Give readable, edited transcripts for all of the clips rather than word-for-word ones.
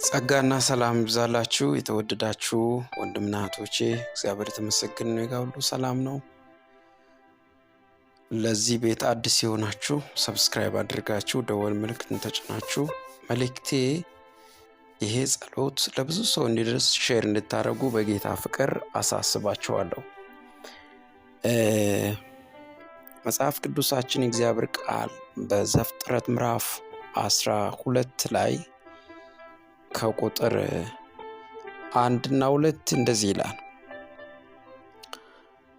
ጸጋና ሰላም ይብዛላችሁ የተወደዳችሁ ወንድምና እህቶቼ እግዚአብሔር የተመሰገነ ነው። ሁሉ ሰላም ነው። ለዚህ ቤት አዲስ የሆናችሁ ሰብስክራይብ አድርጋችሁ ደወል ምልክቱን ተጭናችሁ መልእክቴ ይሄ ጸሎት ለብዙ ሰው እንዲደርስ ሼር እንድታደርጉ በጌታ ፍቅር አሳስባችኋለሁ። መጽሐፍ ቅዱሳችን እግዚአብሔር ቃል በዘፍጥረት ምዕራፍ 12 ላይ ከቁጥር 1 እና 2 እንደዚህ ይላል።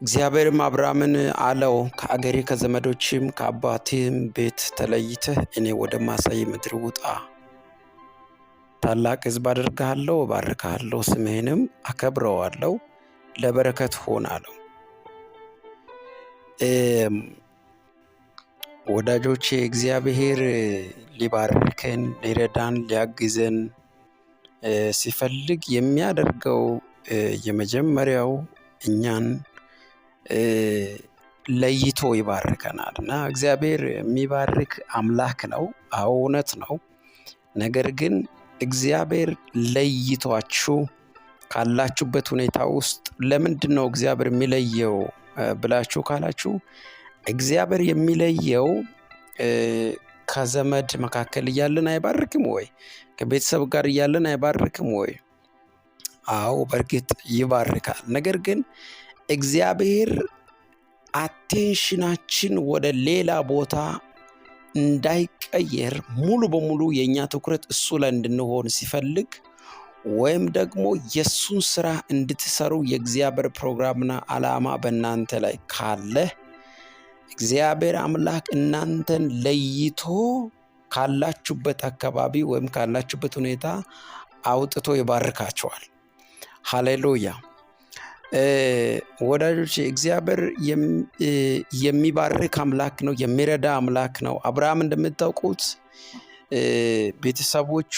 እግዚአብሔርም አብርሃምን አለው ከአገሬ ከዘመዶችም ከአባትህም ቤት ተለይተህ እኔ ወደ ማሳይ ምድር ውጣ። ታላቅ ሕዝብ አደርግሃለሁ፣ እባርክሃለሁ፣ ስምህንም አከብረዋለሁ፣ ለበረከት ሆን አለው። ወዳጆቼ እግዚአብሔር ሊባርከን ሊረዳን ሊያግዘን ሲፈልግ የሚያደርገው የመጀመሪያው እኛን ለይቶ ይባርከናል እና እግዚአብሔር የሚባርክ አምላክ ነው። አዎ እውነት ነው። ነገር ግን እግዚአብሔር ለይቷችሁ ካላችሁበት ሁኔታ ውስጥ ለምንድነው እግዚአብሔር የሚለየው ብላችሁ ካላችሁ እግዚአብሔር የሚለየው ከዘመድ መካከል እያለን አይባርክም ወይ? ከቤተሰብ ጋር እያለን አይባርክም ወይ? አዎ በእርግጥ ይባርካል። ነገር ግን እግዚአብሔር አቴንሽናችን ወደ ሌላ ቦታ እንዳይቀየር ሙሉ በሙሉ የኛ ትኩረት እሱ ላይ እንድንሆን ሲፈልግ ወይም ደግሞ የሱን ስራ እንድትሰሩ የእግዚአብሔር ፕሮግራምና ዓላማ በእናንተ ላይ ካለ እግዚአብሔር አምላክ እናንተን ለይቶ ካላችሁበት አካባቢ ወይም ካላችሁበት ሁኔታ አውጥቶ ይባርካችኋል። ሃሌሉያ። ወዳጆች እግዚአብሔር የሚባርክ አምላክ ነው፣ የሚረዳ አምላክ ነው። አብርሃም እንደምታውቁት ቤተሰቦቹ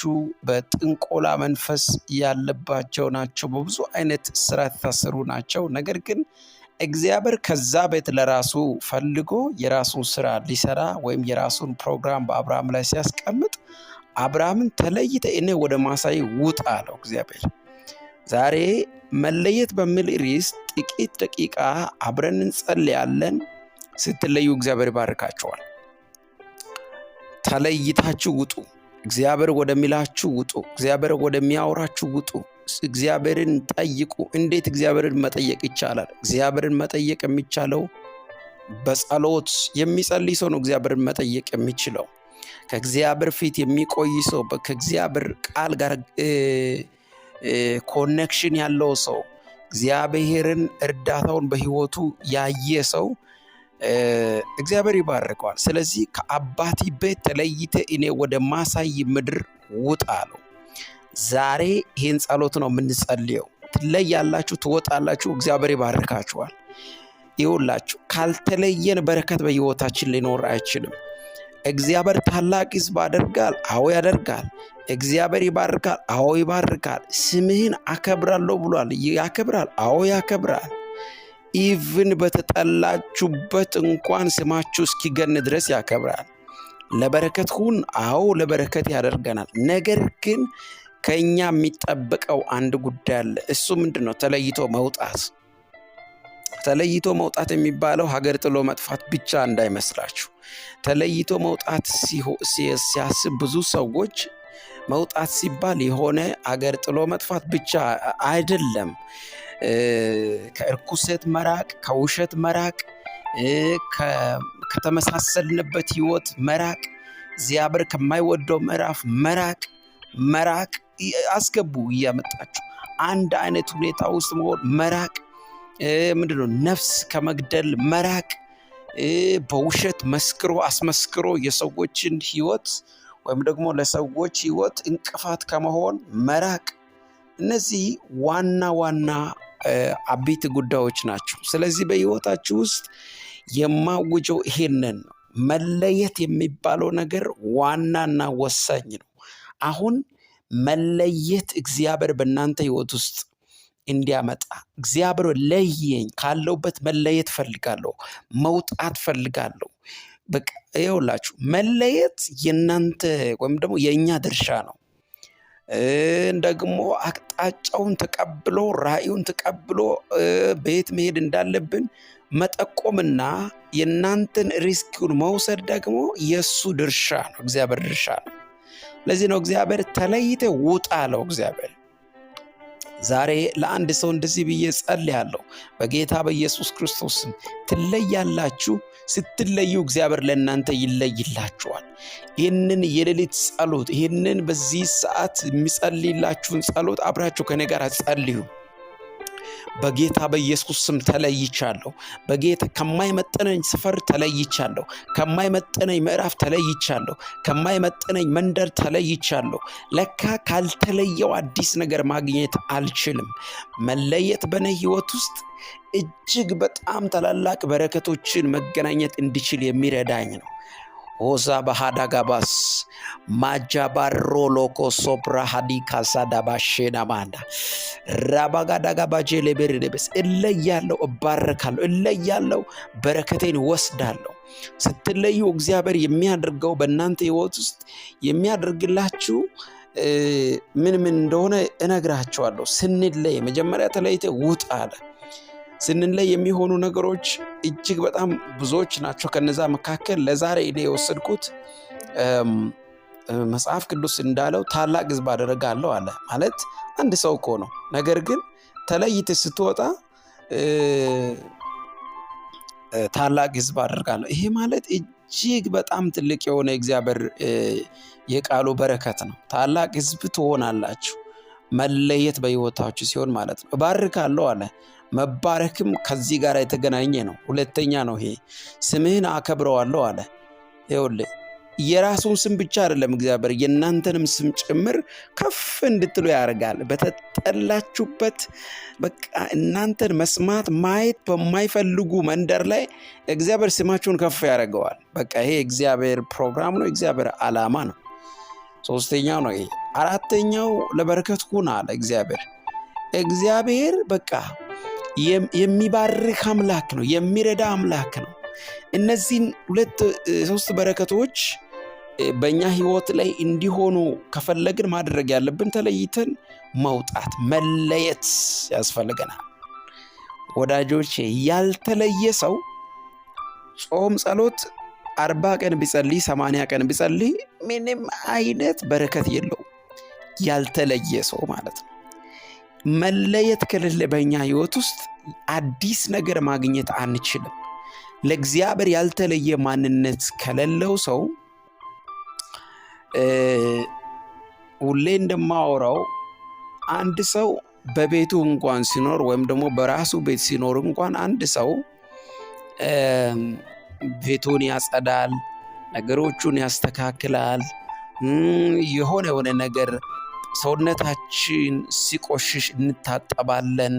በጥንቆላ መንፈስ ያለባቸው ናቸው፣ በብዙ አይነት ስራት የታሰሩ ናቸው። ነገር ግን እግዚአብሔር ከዛ ቤት ለራሱ ፈልጎ የራሱን ስራ ሊሰራ ወይም የራሱን ፕሮግራም በአብርሃም ላይ ሲያስቀምጥ አብርሃምን ተለይተ እኔ ወደ ማሳይ ውጣ አለው እግዚአብሔር። ዛሬ መለየት በሚል ርዕስ ጥቂት ደቂቃ አብረን እንጸልያለን። ስትለዩ እግዚአብሔር ይባርካችኋል። ተለይታችሁ ውጡ። እግዚአብሔር ወደሚላችሁ ውጡ። እግዚአብሔር ወደሚያወራችሁ ውጡ። እግዚአብሔርን ጠይቁ። እንዴት እግዚአብሔርን መጠየቅ ይቻላል? እግዚአብሔርን መጠየቅ የሚቻለው በጸሎት የሚጸልይ ሰው ነው። እግዚአብሔርን መጠየቅ የሚችለው ከእግዚአብሔር ፊት የሚቆይ ሰው፣ ከእግዚአብሔር ቃል ጋር ኮኔክሽን ያለው ሰው፣ እግዚአብሔርን እርዳታውን በህይወቱ ያየ ሰው እግዚአብሔር ይባርከዋል። ስለዚህ ከአባቲ ቤት ተለይተ እኔ ወደ ማሳይ ምድር ውጣ አለው። ዛሬ ይህን ጸሎት ነው የምንጸልየው። ትለያላችሁ፣ ትወጣላችሁ፣ እግዚአብሔር ይባርካችኋል። ይኸውላችሁ ካልተለየን በረከት በህይወታችን ሊኖር አይችልም። እግዚአብሔር ታላቅ ሕዝብ አደርጋል፣ አዎ ያደርጋል። እግዚአብሔር ይባርካል፣ አዎ ይባርካል። ስምህን አከብራለሁ ብሏል፣ ያከብራል፣ አዎ ያከብራል። ኢቭን በተጠላችሁበት እንኳን ስማችሁ እስኪገን ድረስ ያከብራል። ለበረከት ሁን፣ አዎ ለበረከት ያደርገናል። ነገር ግን ከኛ የሚጠበቀው አንድ ጉዳይ አለ። እሱ ምንድነው? ተለይቶ መውጣት። ተለይቶ መውጣት የሚባለው ሀገር ጥሎ መጥፋት ብቻ እንዳይመስላችሁ። ተለይቶ መውጣት ሲያስብ ብዙ ሰዎች መውጣት ሲባል የሆነ ሀገር ጥሎ መጥፋት ብቻ አይደለም። ከእርኩሰት መራቅ፣ ከውሸት መራቅ፣ ከተመሳሰልንበት ህይወት መራቅ፣ እግዚአብሔር ከማይወደው ምዕራፍ መራቅ አስገቡ እያመጣችሁ አንድ አይነት ሁኔታ ውስጥ መሆን መራቅ። ምንድነው? ነፍስ ከመግደል መራቅ፣ በውሸት አስመስክሮ የሰዎችን ህይወት ወይም ደግሞ ለሰዎች ህይወት እንቅፋት ከመሆን መራቅ። እነዚህ ዋና አቢት ጉዳዮች ናቸው። ስለዚህ በህይወታችሁ ውስጥ የማውጀው ይሄንን ነው። መለየት የሚባለው ነገር ዋናና ወሳኝ ነው። አሁን መለየት እግዚአብሔር በእናንተ ህይወት ውስጥ እንዲያመጣ እግዚአብሔር ለየኝ፣ ካለውበት መለየት ፈልጋለሁ፣ መውጣት ፈልጋለሁ። በቃ ይኸውላችሁ መለየት የእናንተ ወይም ደግሞ የእኛ ድርሻ ነው። ደግሞ አቅጣጫውን ተቀብሎ ራእዩን ተቀብሎ ቤት መሄድ እንዳለብን መጠቆምና የናንተን ሪስኩን መውሰድ ደግሞ የሱ ድርሻ ነው፣ እግዚአብሔር ድርሻ ነው። ለዚህ ነው እግዚአብሔር ተለይተ ውጣ አለው። እግዚአብሔር ዛሬ ለአንድ ሰው እንደዚህ ብዬ ጸልያለሁ፣ በጌታ በኢየሱስ ክርስቶስ ትለያላችሁ። ስትለዩ እግዚአብሔር ለእናንተ ይለይላችኋል። ይህንን የሌሊት ጸሎት፣ ይህንን በዚህ ሰዓት የሚጸልይላችሁን ጸሎት አብራችሁ ከኔ ጋር ጸልዩ። በጌታ በኢየሱስ ስም ተለይቻለሁ። በጌታ ከማይመጠነኝ ስፍር ተለይቻለሁ። ከማይመጠነኝ ምዕራፍ ተለይቻለሁ። ከማይመጠነኝ መንደር ተለይቻለሁ። ለካ ካልተለየው አዲስ ነገር ማግኘት አልችልም። መለየት በኔ ህይወት ውስጥ እጅግ በጣም ታላላቅ በረከቶችን መገናኘት እንዲችል የሚረዳኝ ነው። ኦዛ ባሃዳጋባስ ማጃባሮ ሎኮ ሶፕራ ሃዲካ ሳዳባሼና ማንዳ ራባጋዳጋባጄ ለበርደበስ እለያለሁ፣ እባረካለሁ፣ እለያለሁ፣ በረከቴን ወስዳለሁ። ስትለዩ እግዚአብሔር የሚያደርገው በእናንተ ህይወት ውስጥ የሚያደርግላችሁ ምን እንደሆነ እነግራችኋለሁ። ስንለይ መጀመሪያ ተለይተ ውጣ አለ። ስንለይ የሚሆኑ ነገሮች እጅግ በጣም ብዙዎች ናቸው። ከነዛ መካከል ለዛሬ እኔ የወሰድኩት መጽሐፍ ቅዱስ እንዳለው ታላቅ ህዝብ አደርጋለሁ አለ። ማለት አንድ ሰው እኮ ነው። ነገር ግን ተለይተ ስትወጣ ታላቅ ህዝብ አደርጋለሁ። ይሄ ማለት እጅግ በጣም ትልቅ የሆነ እግዚአብሔር የቃሉ በረከት ነው። ታላቅ ህዝብ ትሆናላችሁ። መለየት በህይወታችሁ ሲሆን ማለት ነው። እባርካለሁ አለ። መባረክም ከዚህ ጋር የተገናኘ ነው። ሁለተኛ ነው ይሄ ስምህን አከብረዋለሁ አለ። ይኸውልህ የራሱን ስም ብቻ አይደለም እግዚአብሔር የእናንተንም ስም ጭምር ከፍ እንድትሉ ያደርጋል። በተጠላችሁበት በቃ እናንተን መስማት ማየት በማይፈልጉ መንደር ላይ እግዚአብሔር ስማችሁን ከፍ ያደርገዋል። በቃ ይሄ እግዚአብሔር ፕሮግራም ነው፣ እግዚአብሔር ዓላማ ነው። ሶስተኛው ነው ይሄ። አራተኛው ለበረከት ሁን አለ እግዚአብሔር። እግዚአብሔር በቃ የሚባርክ አምላክ ነው፣ የሚረዳ አምላክ ነው። እነዚህን ሶስት በረከቶች በእኛ ህይወት ላይ እንዲሆኑ ከፈለግን ማድረግ ያለብን ተለይተን መውጣት፣ መለየት ያስፈልገናል። ወዳጆቼ ያልተለየ ሰው ጾም ጸሎት 40 ቀን ቢጸልይ 80 ቀን ቢጸልይ ምንም አይነት በረከት የለው። ያልተለየ ሰው ማለት ነው። መለየት ከሌለ በእኛ ህይወት ውስጥ አዲስ ነገር ማግኘት አንችልም። ለእግዚአብሔር ያልተለየ ማንነት ከሌለው ሰው ሁሌ እንደማወራው አንድ ሰው በቤቱ እንኳን ሲኖር ወይም ደግሞ በራሱ ቤት ሲኖር እንኳን አንድ ሰው ቤቱን ያጸዳል፣ ነገሮቹን ያስተካክላል። የሆነ ነገር ሰውነታችን ሲቆሽሽ እንታጠባለን።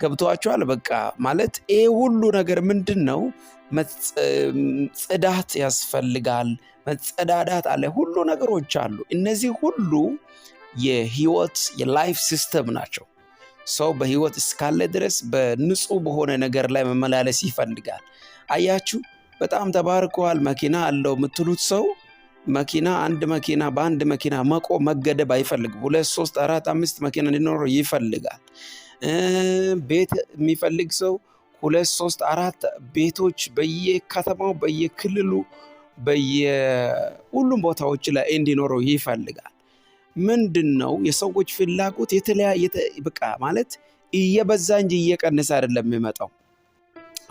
ገብቷችኋል? በቃ ማለት ይሄ ሁሉ ነገር ምንድን ነው? ጽዳት ያስፈልጋል፣ መጸዳዳት አለ፣ ሁሉ ነገሮች አሉ። እነዚህ ሁሉ የህይወት የላይፍ ሲስተም ናቸው። ሰው በህይወት እስካለ ድረስ በንጹህ በሆነ ነገር ላይ መመላለስ ይፈልጋል። አያችሁ፣ በጣም ተባርከዋል መኪና አለው የምትሉት ሰው አንድ መኪና በአንድ መኪና መቆም መገደብ አይፈልግም። 2 3 4 5 መኪና እንዲኖረው ይፈልጋል። ቤት የሚፈልግ ሰው 2 3 4 ቤቶች በየከተማው በየክልሉ በየሁሉም ቦታዎች ላይ እንዲኖረው ይፈልጋል። ምንድነው የሰዎች ፍላጎት? የተለያየ በቃ ማለት እየበዛ እንጂ እየቀነሰ አይደለም የሚመጣው።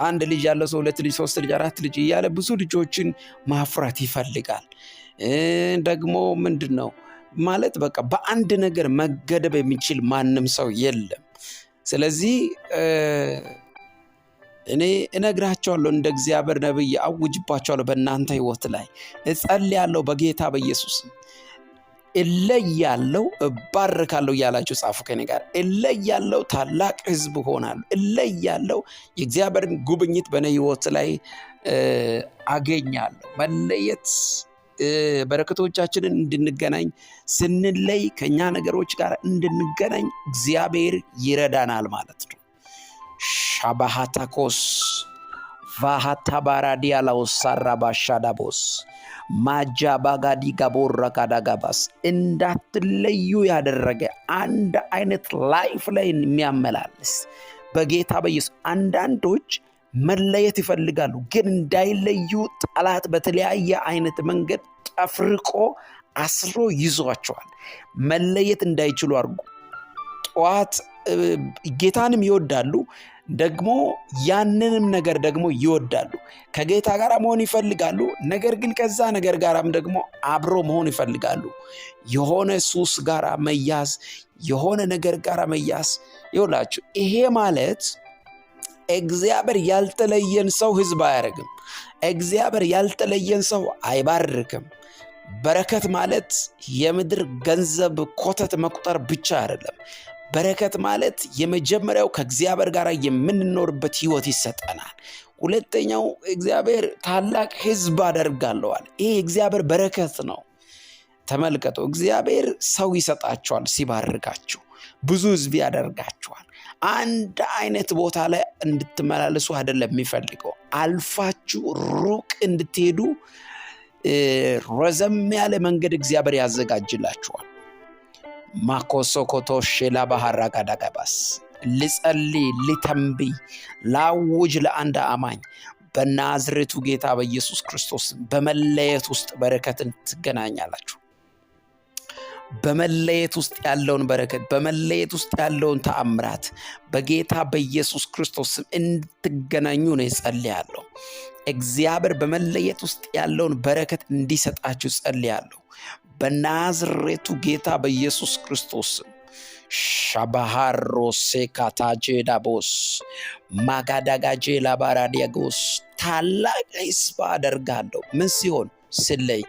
አንድ ልጅ ያለው ሰው 2 ልጅ 3 ልጅ 4 ልጅ እያለ ብዙ ልጆችን ማፍራት ይፈልጋል። ደግሞ ምንድነው ማለት በቃ በአንድ ነገር መገደብ የሚችል ማንም ሰው የለም። ስለዚህ እኔ እነግራቸዋለሁ፣ እንደ እግዚአብሔር ነብይ አውጅባቸዋለሁ። በእናንተ ህይወት ላይ እጸልያለሁ በጌታ በኢየሱስ እለያለሁ፣ እባርካለሁ እያላችሁ ጻፉ ከኔ ጋር። እለያለሁ፣ ታላቅ ህዝብ ሆናለሁ። እለያለሁ፣ የእግዚአብሔርን ጉብኝት በእኔ ህይወት ላይ አገኛለሁ። መለየት በረከቶቻችንን እንድንገናኝ ስንለይ ከኛ ነገሮች ጋር እንድንገናኝ እግዚአብሔር ይረዳናል ማለት ነው። ሻባሃታኮስ ቫሃታ ባራዲያላውስ ሳራባሻዳቦስ ማጃባጋዲ ጋቦራ ካዳጋባስ እንዳትለዩ ያደረገ አንድ አይነት ላይፍ ላይ የሚያመላልስ በጌታ በኢየሱስ አንዳንዶች መለየት ይፈልጋሉ፣ ግን እንዳይለዩ ጠላት በተለያየ አይነት መንገድ ጠፍርቆ አስሮ ይዟቸዋል። መለየት እንዳይችሉ አድርጎ ጠዋት ጌታንም ይወዳሉ፣ ደግሞ ያንንም ነገር ደግሞ ይወዳሉ። ከጌታ ጋር መሆን ይፈልጋሉ፣ ነገር ግን ከዛ ነገር ጋራም ደግሞ አብሮ መሆን ይፈልጋሉ። የሆነ ሱስ ጋራ መያዝ፣ የሆነ ነገር ጋራ መያዝ። ይኸውላችሁ ይሄ ማለት እግዚአብሔር ያልተለየን ሰው ሕዝብ አያደርግም። እግዚአብሔር ያልተለየን ሰው አይባርክም። በረከት ማለት የምድር ገንዘብ ኮተት መቁጠር ብቻ አይደለም። በረከት ማለት የመጀመሪያው ከእግዚአብሔር ጋር የምንኖርበት ህይወት ይሰጠናል። ሁለተኛው እግዚአብሔር ታላቅ ሕዝብ አደርጋለዋል። ይሄ እግዚአብሔር በረከት ነው። ተመልከቱ፣ እግዚአብሔር ሰው ይሰጣቸዋል ሲባርካችሁ፣ ብዙ ሕዝብ ያደርጋቸዋል። አንድ አይነት ቦታ ላይ እንድትመላለሱ አይደለም የሚፈልገው፣ አልፋችሁ ሩቅ እንድትሄዱ ረዘም ያለ መንገድ እግዚአብሔር ያዘጋጅላችኋል። ማኮሶኮቶ ሼላ ባህራ ጋዳጋባስ ልጸልይ ልተንብይ ላውጅ ለአንድ አማኝ በናዝሬቱ ጌታ በኢየሱስ ክርስቶስ በመለየት ውስጥ በረከትን ትገናኛላችሁ። በመለየት ውስጥ ያለውን በረከት፣ በመለየት ውስጥ ያለውን ተአምራት በጌታ በኢየሱስ ክርስቶስ እንድትገናኙ ነው ጸልያለሁ። እግዚአብሔር በመለየት ውስጥ ያለውን በረከት እንዲሰጣችሁ ጸልያለሁ በናዝሬቱ ጌታ በኢየሱስ ክርስቶስ። ሻባሃሮ ሴካታጄ ዳቦስ ማጋዳጋጄ ላባራዲያጎስ ታላቅ ሕዝብ አደርጋለሁ። ምን ሲሆን? ስለይ።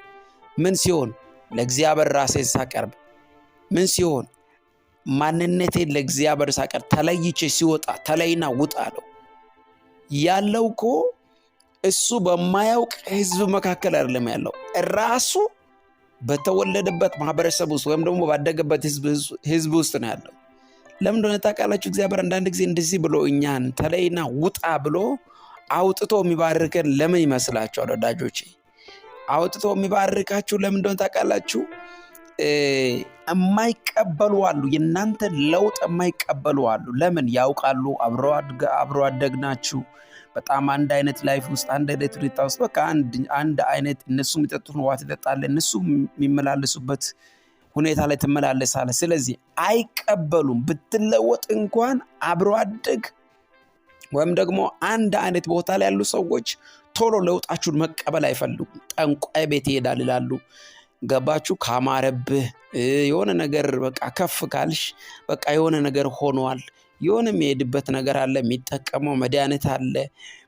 ምን ሲሆን? ለእግዚአብሔር ራሴን ሳቀርብ። ምን ሲሆን? ማንነቴን ለእግዚአብሔር ሳቀርብ። ተለይቼ ሲወጣ ተለይና ውጣ ነው ያለው እኮ። እሱ በማያውቅ ሕዝብ መካከል አይደለም ያለው፣ ራሱ በተወለደበት ማህበረሰብ ውስጥ ወይም ደግሞ ባደገበት ሕዝብ ውስጥ ነው ያለው። ለምን እንደሆነ ታውቃላችሁ? እግዚአብሔር አንዳንድ ጊዜ እንደዚህ ብሎ እኛን ተለይና ውጣ ብሎ አውጥቶ የሚባርከን ለምን ይመስላችኋል ወዳጆቼ? አውጥቶ የሚባርካችሁ ለምን እንደሆነ ታውቃላችሁ? የማይቀበሉ አሉ፣ የእናንተ ለውጥ የማይቀበሉ አሉ። ለምን? ያውቃሉ። አብሮ አደግናችሁ በጣም አንድ አይነት ላይፍ ውስጥ አንድ አይነት ሁኔታ ውስጥ በቃ አንድ አይነት እነሱ የሚጠጡት ውሃ ትጠጣለህ፣ እነሱ የሚመላለሱበት ሁኔታ ላይ ትመላለሳለህ። ስለዚህ አይቀበሉም። ብትለወጥ እንኳን አብሮ አደግ ወይም ደግሞ አንድ አይነት ቦታ ላይ ያሉ ሰዎች ቶሎ ለውጣችሁን መቀበል አይፈልጉም። ጠንቋይ ቤት ይሄዳል ይላሉ። ገባችሁ? ካማረብህ የሆነ ነገር በቃ ከፍ ካልሽ በቃ የሆነ ነገር ሆኗል፣ የሆነ የሚሄድበት ነገር አለ፣ የሚጠቀመው መድኃኒት አለ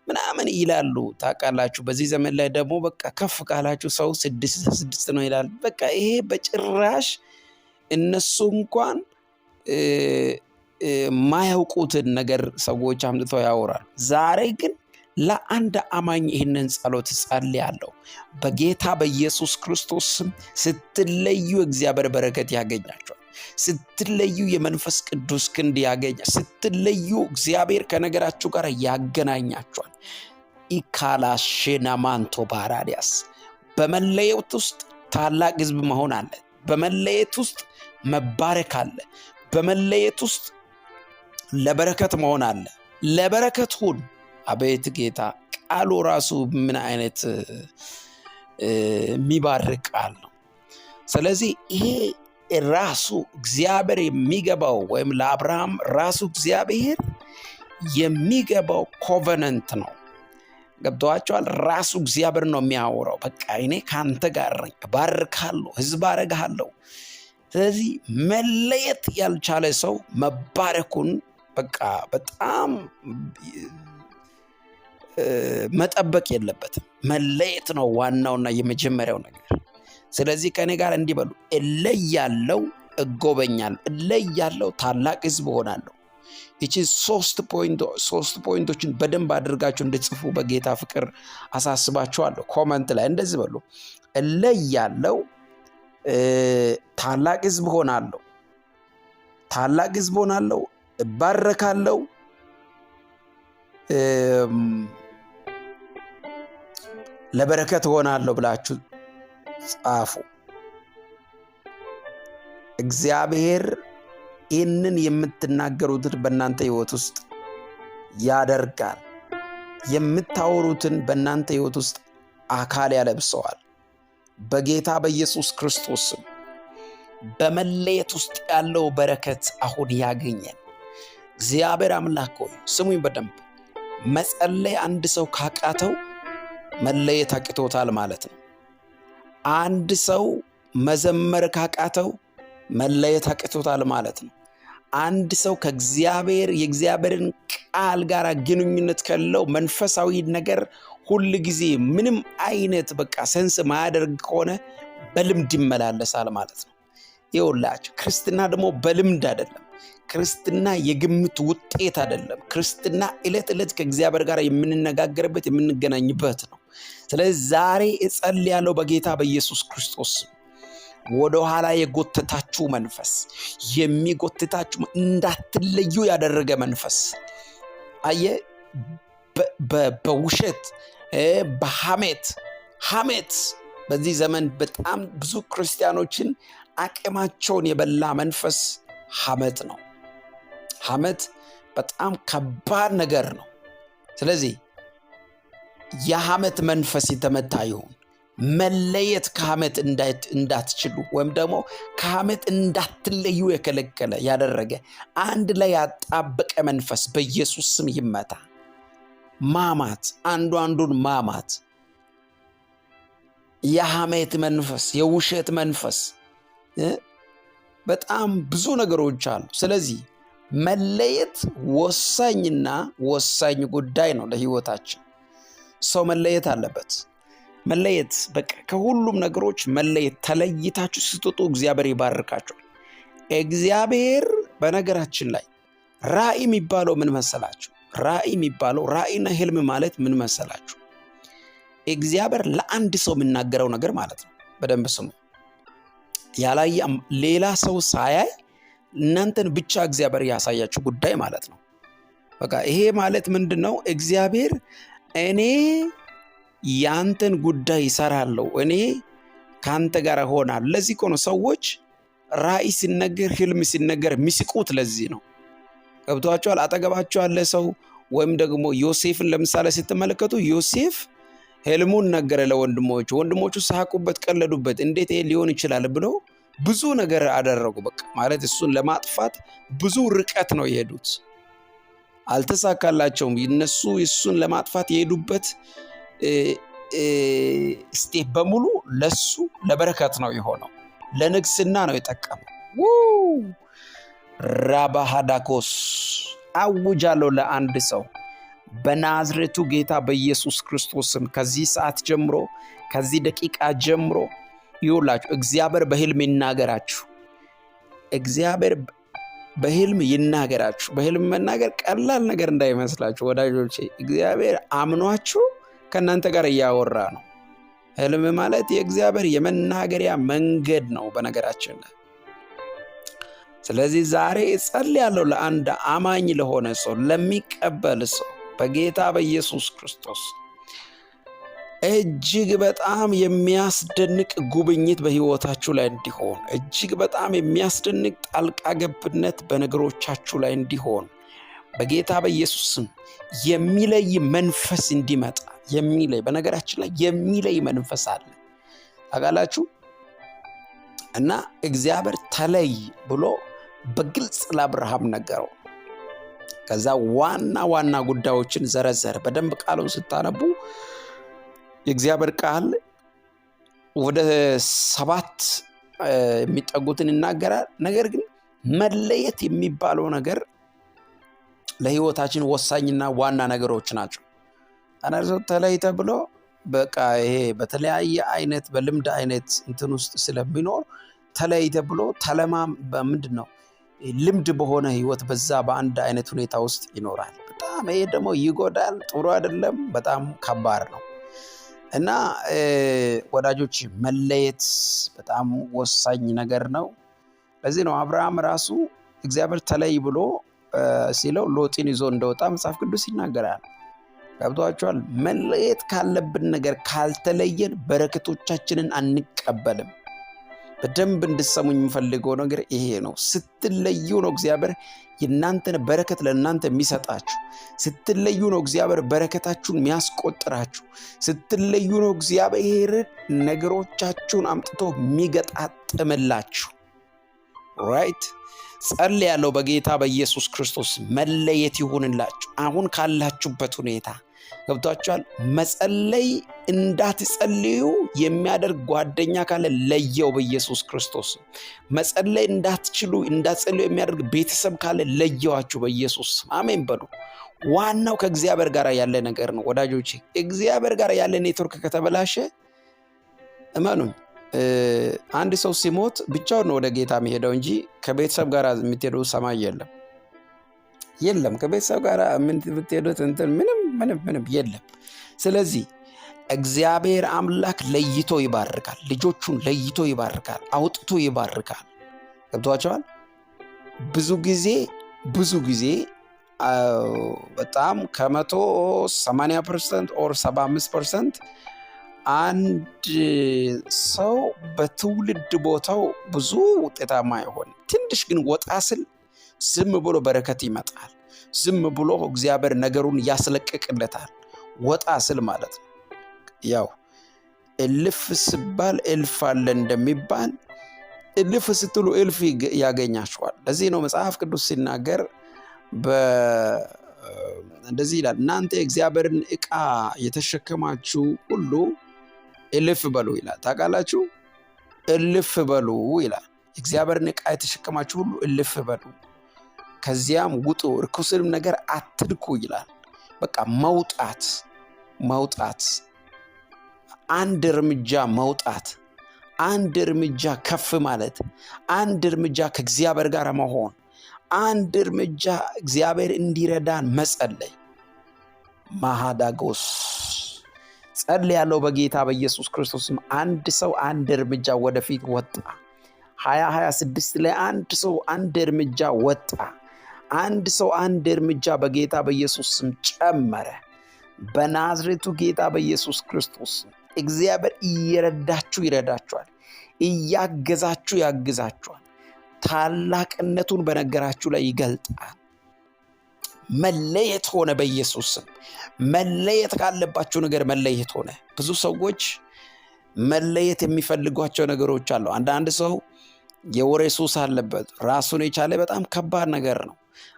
ምናምን ይላሉ። ታውቃላችሁ? በዚህ ዘመን ላይ ደግሞ በቃ ከፍ ካላችሁ ሰው 6 ነው ይላል። በቃ ይሄ በጭራሽ እነሱ እንኳን ማያውቁትን ነገር ሰዎች አምጥተው ያወራሉ። ዛሬ ግን ለአንድ አማኝ ይህንን ጸሎት ጸልያለሁ በጌታ በኢየሱስ ክርስቶስ ስም። ስትለዩ እግዚአብሔር በረከት ያገኛቸዋል። ስትለዩ የመንፈስ ቅዱስ ክንድ ያገኛል። ስትለዩ እግዚአብሔር ከነገራችሁ ጋር ያገናኛቸዋል። ኢካላሽናማንቶ ባራዲያስ በመለየት ውስጥ ታላቅ ሕዝብ መሆን አለ። በመለየት ውስጥ መባረክ አለ። በመለየት ውስጥ ለበረከት መሆን አለ። ለበረከት ሁን። አቤት ጌታ! ቃሉ ራሱ ምን አይነት የሚባርክ ቃል ነው። ስለዚህ ይሄ ራሱ እግዚአብሔር የሚገባው ወይም ለአብርሃም ራሱ እግዚአብሔር የሚገባው ኮቨነንት ነው። ገብተዋቸዋል? ራሱ እግዚአብሔር ነው የሚያወራው። በቃ እኔ ከአንተ ጋር ነኝ፣ እባርካለሁ፣ ሕዝብ አደርግሃለሁ። ስለዚህ መለየት ያልቻለ ሰው መባረኩን በቃ በጣም መጠበቅ የለበትም። መለየት ነው ዋናውና የመጀመሪያው ነገር። ስለዚህ ከኔ ጋር እንዲበሉ እለያለሁ፣ እጎበኛለሁ፣ እለያለሁ፣ ታላቅ ሕዝብ ሆናለሁ። እቺ 3 ፖይንቶችን በደንብ አድርጋችሁ እንድትጽፉ በጌታ ፍቅር አሳስባችኋለሁ። ኮመንት ላይ እንደዚህ በሉ። እለያለሁ፣ ታላቅ ሕዝብ ሆናለሁ፣ ታላቅ ሕዝብ ሆናለሁ፣ እባረካለሁ፣ ለበረከት ሆናለሁ ብላችሁ ጻፉ። እግዚአብሔር ይህንን የምትናገሩትን በእናንተ ሕይወት ውስጥ ያደርጋል። የምታወሩትን በእናንተ ሕይወት ውስጥ አካል ያለብሰዋል። በጌታ በኢየሱስ ክርስቶስ ስም በመለየት ውስጥ ያለው በረከት አሁን ያገኘን። እግዚአብሔር አምላክ ሆይ ስሙኝ በደንብ። መጸለይ አንድ ሰው ካቃተው መለየት አቅቶታል ማለት ነው። አንድ ሰው መዘመር ካቃተው መለየት አቅቶታል ማለት ነው። አንድ ሰው ከእግዚአብሔር የእግዚአብሔርን ቃል ጋር ግንኙነት ከሌለው መንፈሳዊ ነገር ሁል ጊዜ ምንም አይነት በቃ ሰንስ ማያደርግ ከሆነ በልምድ ይመላለሳል ማለት ነው። ይኸውላችሁ ክርስትና ደግሞ በልምድ አይደለም። ክርስትና የግምት ውጤት አይደለም። ክርስትና ዕለት ዕለት ከእግዚአብሔር ጋር የምንነጋገርበት የምንገናኝበት ነው። ስለዚህ ዛሬ እጸልያለሁ በጌታ በኢየሱስ ክርስቶስ ወደ ኋላ የጎተታችሁ መንፈስ፣ የሚጎተታችሁ እንዳትለዩ ያደረገ መንፈስ አየ በውሸት በሐሜት በዚህ ዘመን በጣም ብዙ ክርስቲያኖችን አቅማቸውን የበላ መንፈስ ሐሜት ነው። ሐሜት በጣም ከባድ ነገር ነው። ስለዚህ የሐሜት መንፈስ የተመታ ይሁን። መለየት ከሐሜት እንዳትችሉ ወይም ደግሞ ከሐሜት እንዳትለዩ የከለከለ ያደረገ አንድ ላይ ያጣበቀ መንፈስ በኢየሱስ ስም ይመታ። ማማት፣ አንዱ አንዱን ማማት፣ የሐሜት መንፈስ፣ የውሸት መንፈስ፣ በጣም ብዙ ነገሮች አሉ። ስለዚህ መለየት ወሳኝና ወሳኝ ጉዳይ ነው ለሕይወታችን። ሰው መለየት አለበት። መለየት በቃ ከሁሉም ነገሮች መለየት። ተለይታችሁ ስትወጡ እግዚአብሔር ይባርካችኋል። እግዚአብሔር በነገራችን ላይ ራእይ የሚባለው ምን መሰላችሁ? ራእይና ህልም ማለት ምን መሰላችሁ? እግዚአብሔር ለአንድ ሰው የሚናገረው ነገር ማለት ነው። በደንብ ስሙ። ያላየ ሌላ ሰው ሳያይ እናንተን ብቻ እግዚአብሔር ያሳያችሁ ጉዳይ ማለት ነው። በቃ ይሄ ማለት ምንድነው? እግዚአብሔር እኔ ያንተን ጉዳይ ይሰራለሁ፣ እኔ ካንተ ጋር ሆናለሁ። ለዚህ እኮ ነው ሰዎች ራእይ ሲነገር ህልም ሲነገር የሚስቁት። ለዚህ ነው። ገብቷቸዋል? አጠገባቸው ያለ ሰው ወይም ደግሞ ዮሴፍን ለምሳሌ ስትመለከቱ ዮሴፍ ህልሙን ነገረ ለወንድሞቹ፣ ወንድሞቹ ሳቁበት፣ ቀለዱበት። እንዴት ይሄ ሊሆን ይችላል ብሎ ብዙ ነገር አደረጉ። በቃ ማለት እሱን ለማጥፋት ብዙ ርቀት ነው የሄዱት። አልተሳካላቸውም። እነሱ እሱን ለማጥፋት የሄዱበት ስቴፕ በሙሉ ለሱ ለበረከት ነው የሆነው፣ ለንግስና ነው የጠቀመው። ራባሃዳኮስ አውጃለሁ ለአንድ ሰው በናዝሬቱ ጌታ በኢየሱስ ክርስቶስም ከዚህ ሰዓት ጀምሮ ከዚህ ደቂቃ ጀምሮ ይውላችሁ እግዚአብሔር በህልም ይናገራችሁ። እግዚአብሔር በህልም ይናገራችሁ። በህልም መናገር ቀላል ነገር እንዳይመስላችሁ ወዳጆቼ። እግዚአብሔር አምኗችሁ ከእናንተ ጋር እያወራ ነው። ህልም ማለት የእግዚአብሔር የመናገሪያ መንገድ ነው በነገራችን ላይ። ስለዚህ ዛሬ እጸልያለሁ ለአንድ አማኝ ለሆነ ሰው፣ ለሚቀበል ሰው በጌታ በኢየሱስ ክርስቶስ እጅግ በጣም የሚያስደንቅ ጉብኝት በህይወታችሁ ላይ እንዲሆን፣ እጅግ በጣም የሚያስደንቅ ጣልቃ ገብነት በነገሮቻችሁ ላይ እንዲሆን በጌታ በኢየሱስ ስም የሚለይ መንፈስ እንዲመጣ። የሚለይ በነገራችን ላይ የሚለይ መንፈስ አለ ታውቃላችሁ። እና እግዚአብሔር ተለይ ብሎ በግልጽ ለአብርሃም ነገረው። ከዛ ዋና ጉዳዮችን ዘረዘረ። በደንብ ቃሉን ስታነቡ የእግዚአብሔር ቃል ወደ 7 የሚጠጉትን ይናገራል። ነገር ግን መለየት የሚባለው ነገር ለህይወታችን ወሳኝና ዋና ነገሮች ናቸው። አንድ ሰው ተለይተ ብሎ በቃ ይሄ በተለያየ አይነት በልምድ አይነት እንትን ውስጥ ስለሚኖር ተለይተ ብሎ ምንድነው ልምድ በሆነ ህይወት በዛ በአንድ አይነት ሁኔታ ውስጥ ይኖራል። በጣም ይሄ ደግሞ ይጎዳል፣ ጥሩ አይደለም፣ በጣም ከባድ ነው። እና ወዳጆች መለየት በጣም ወሳኝ ነገር ነው። ለዚህ ነው አብርሃም ራሱ እግዚአብሔር ተለይ ብሎ ሲለው ሎጥን ይዞ እንደወጣ መጽሐፍ ቅዱስ ይናገራል። ገብቷችኋል? መለየት ካለብን ነገር ካልተለየን በረከቶቻችንን አንቀበልም። በደንብ እንድትሰሙኝ የምፈልገው ነገር ይሄ ነው። ስትለዩ ነው እግዚአብሔር የእናንተን በረከት ለእናንተ የሚሰጣችሁ። ስትለዩ ነው እግዚአብሔር በረከታችሁን የሚያስቆጥራችሁ። ስትለዩ ነው እግዚአብሔር ነገሮቻችሁን አምጥቶ የሚገጣጥምላችሁ። ራይት። ጸልያለሁ በጌታ በኢየሱስ ክርስቶስ መለየት ይሁንላችሁ። አሁን ካላችሁበት ሁኔታ ገብቷችኋል? መጸለይ እንዳትጸልዩ የሚያደርግ ጓደኛ ካለ ለየው በኢየሱስ ክርስቶስ። መጸለይ እንዳትጸልዩ የሚያደርግ ቤተሰብ ካለ ለየዋችሁ በኢየሱስ። አሜን በሉ። ዋናው ከእግዚአብሔር ጋር ያለ ነገር ነው ወዳጆቼ። እግዚአብሔር ጋር ያለ ኔትወርክ ከተበላሸ እመኑኝ አንድ ሰው ሲሞት ብቻውን ነው ወደ ጌታ የሚሄደው እንጂ ከቤተሰብ ጋር የምትሄደው ሰማይ የለም። ከቤተሰብ ጋር የምትሄዱት ምንም የለም። ስለዚህ እግዚአብሔር አምላክ ለይቶ ይባርካል። ልጆቹን ለይቶ ይባርካል፣ አውጥቶ ይባርካል። ገብቷቸዋል? ብዙ ጊዜ በጣም ከ180% ኦር 75% አንድ ሰው በትውልድ ቦታው ብዙ ውጤታማ ይሆን፣ ትንሽ ግን ወጣ ስል ዝም ብሎ በረከት ይመጣል። ዝም ብሎ እግዚአብሔር ነገሩን ያስለቅቅለታል። ወጣ ስል ማለት ነው። ያው እልፍ ሲባል እልፍ አለ እንደሚባል እልፍ ስትሉ እልፍ ያገኛችኋል። ለዚህ ነው መጽሐፍ ቅዱስ ሲናገር እንደዚህ ይላል፣ እናንተ የእግዚአብሔርን ዕቃ የተሸከማችሁ ሁሉ እልፍ በሉ ይላል። ታውቃላችሁ? እልፍ በሉ ይላል። እግዚአብሔርን ዕቃ የተሸከማችሁ ሁሉ እልፍ በሉ፣ ከዚያም ውጡ፣ ርኩስንም ነገር አትንኩ ይላል። በቃ መውጣት፣ አንድ እርምጃ መውጣት፣ አንድ እርምጃ ከፍ ማለት፣ አንድ እርምጃ ከእግዚአብሔር ጋር መሆን፣ አንድ እርምጃ እግዚአብሔር እንዲረዳን መጸለይ። ማሃዳጎስ ጸልያለሁ በጌታ በኢየሱስ ክርስቶስም። አንድ ሰው አንድ እርምጃ ወደፊት ወጣ። 2026 ላይ አንድ ሰው አንድ እርምጃ ወጣ። አንድ ሰው አንድ እርምጃ በጌታ በኢየሱስ ስም ጨመረ። በናዝሬቱ ጌታ በኢየሱስ ክርስቶስ እግዚአብሔር እየረዳችሁ ይረዳችኋል፣ እያገዛችሁ ያግዛችኋል። ታላቅነቱን በነገራችሁ ላይ ይገልጣል። መለየት ሆነ በኢየሱስ ስም። መለየት ካለባችሁ ነገር መለየት ሆነ። ብዙ ሰዎች መለየት የሚፈልጓቸው ነገሮች አሉ። አንዳንድ ሰው የወሬ ሱስ አለበት። ራሱን የቻለ በጣም ከባድ ነገር ነው።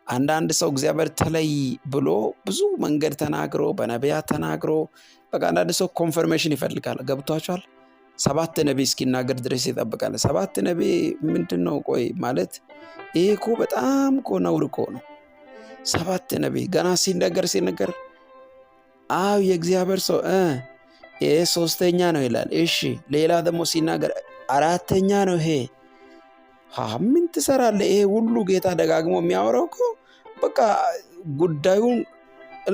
አንዳንድ ሰው እግዚአብሔር ተለይ ብሎ ብዙ መንገድ ተናግሮ በነቢያት ተናግሮ በቃ አንዳንድ ሰው ኮንፈርሜሽን ይፈልጋል። ገብቷችኋል? 7 ነቢይ እስኪናገር ድረስ ይጠብቃል። 7 ነቢይ ምንድነው? ቆይ ማለት ይሄ እኮ በጣም እኮ ነውር እኮ ነው። 7 ነቢይ ገና ሲነገር አው የእግዚአብሔር ሰው ይሄ 3ኛ ነው ይላል። እሺ ሌላ ደግሞ ሲናገር 4ኛ ነው። ይሄ ምን ትሰራለህ? ይሄ ሁሉ ጌታ ደጋግሞ የሚያወራው እኮ በቃ ጉዳዩን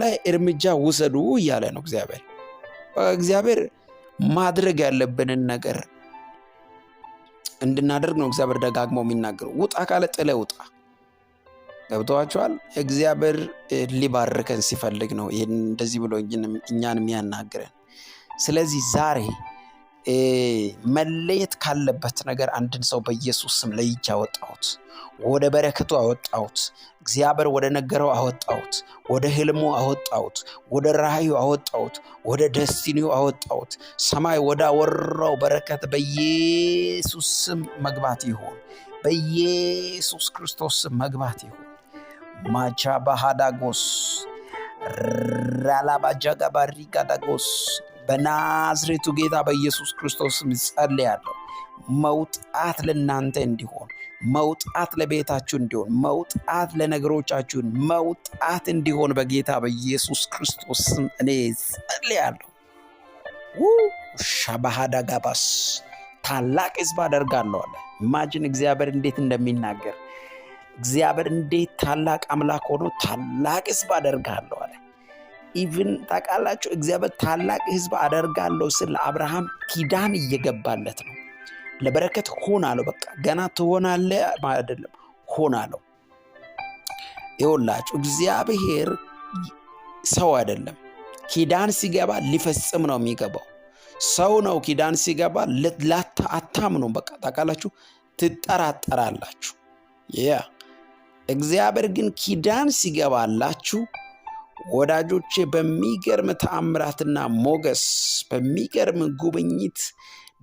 ላይ እርምጃ ውሰዱ እያለ ነው እግዚአብሔር። እግዚአብሔር ማድረግ ያለብንን ነገር እንድናደርግ ነው እግዚአብሔር ደጋግሞ የሚናገረው። ውጣ ካለ ጥለ ውጣ። ገብቷችኋል? እግዚአብሔር ሊባርከን ሲፈልግ ነው ይሄን እንደዚህ ብሎ እኛን የሚያናግረን። ስለዚህ ዛሬ መለየት ካለበት ነገር አንድን ሰው በኢየሱስ ስም ለይቼ አወጣሁት። ወደ በረከቱ አወጣሁት። እግዚአብሔር ወደ ነገረው አወጣሁት። ወደ ህልሙ አወጣሁት። ወደ ራእዩ አወጣሁት። ወደ ደስቲኒው አወጣሁት። ሰማይ ወደ አወራው በረከት በኢየሱስ ስም መግባት ይሁን። በኢየሱስ ክርስቶስ ስም መግባት ይሁን። ማቻ ባህዳጎስ ራላባጃጋ ባሪጋዳጎስ በናዝሬቱ ጌታ በኢየሱስ ክርስቶስ ስም ጸልያለሁ። መውጣት ለእናንተ እንዲሆን፣ መውጣት ለቤታችሁ እንዲሆን፣ መውጣት ለነገሮቻችሁ መውጣት እንዲሆን በጌታ በኢየሱስ ክርስቶስ ስም እኔ ጸልያለሁ። ሻባሃዳጋባስ ታላቅ ሕዝብ አደርጋለሁ አለ። ኢማጂን እግዚአብሔር እንዴት እንደሚናገር። እግዚአብሔር እንዴት ታላቅ አምላክ ሆኖ ታላቅ ሕዝብ አደርጋለሁ አለ። ኢቭን ታውቃላችሁ እግዚአብሔር ታላቅ ሕዝብ አደርጋለሁ ስለ አብርሃም ኪዳን እየገባለት ነው። ለበረከት ሆን አለው። በቃ ገና ትሆናለህ አይደለም፣ ሆን አለው። ይኸውላችሁ እግዚአብሔር ሰው አይደለም፣ ኪዳን ሲገባ ሊፈጽም ነው የሚገባው። ሰው ነው ኪዳን ሲገባ አታምኑም። በቃ ታውቃላችሁ፣ ትጠራጠራላችሁ። እግዚአብሔር ግን ኪዳን ሲገባላችሁ ወዳጆቼ በሚገርም ተአምራትና ሞገስ በሚገርም ጉብኝት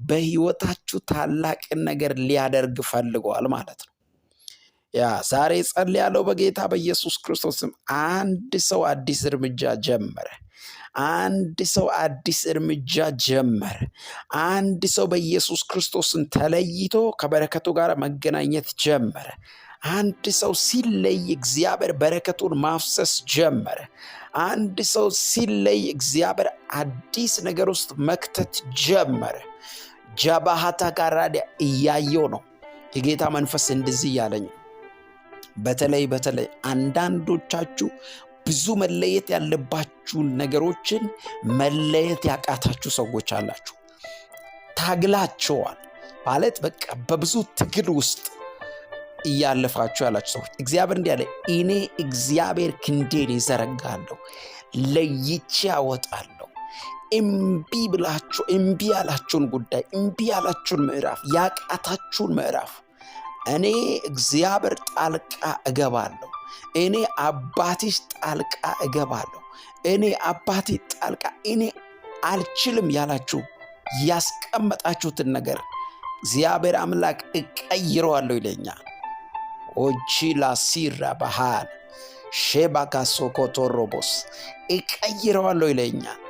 በሕይወታችሁ ታላቅን ነገር ሊያደርግ ፈልጓል ማለት ነው። ዛሬ ጸልያለሁ በጌታ በኢየሱስ ክርስቶስም አንድ ሰው አዲስ እርምጃ ጀመረ። አንድ ሰው አዲስ እርምጃ ጀመረ። አንድ ሰው በኢየሱስ ክርስቶስን ተለይቶ ከበረከቱ ጋር መገናኘት ጀመረ። አንድ ሰው ሲለይ እግዚአብሔር በረከቱን ማፍሰስ ጀመረ። አንድ ሰው ሲለይ እግዚአብሔር አዲስ ነገር ውስጥ መክተት ጀመረ። ጃባሃታ ጋራዲያ እያየው ነው። የጌታ መንፈስ እንደዚህ ያለኝ በተለይ አንዳንዶቻችሁ ብዙ መለየት ያለባችሁን ነገሮችን መለየት ያቃታችሁ ሰዎች አላችሁ። ታግላችኋል ማለት በቃ በብዙ ትግል ውስጥ እያለፋችሁ ያላችሁ ሰዎች እግዚአብሔር እንዲህ ያለ እኔ እግዚአብሔር ክንዴን ይዘረጋለሁ፣ ለይቼ አወጣለሁ። እምቢ ያላችሁን ጉዳይ፣ እምቢ ያላችሁን ምዕራፍ፣ ያቃታችሁን ምዕራፍ እኔ እግዚአብሔር ጣልቃ እገባለሁ። እኔ አባትሽ ጣልቃ እገባለሁ። እኔ አባቴ ጣልቃ እኔ አልችልም ያላችሁ ያስቀመጣችሁትን ነገር እግዚአብሔር አምላክ እቀይረዋለሁ ይለኛል። ኦጂላ ሲራ ባህል ሼባካ ሶኮቶሮቦስ እቀይረዋለሁ ይለኛል።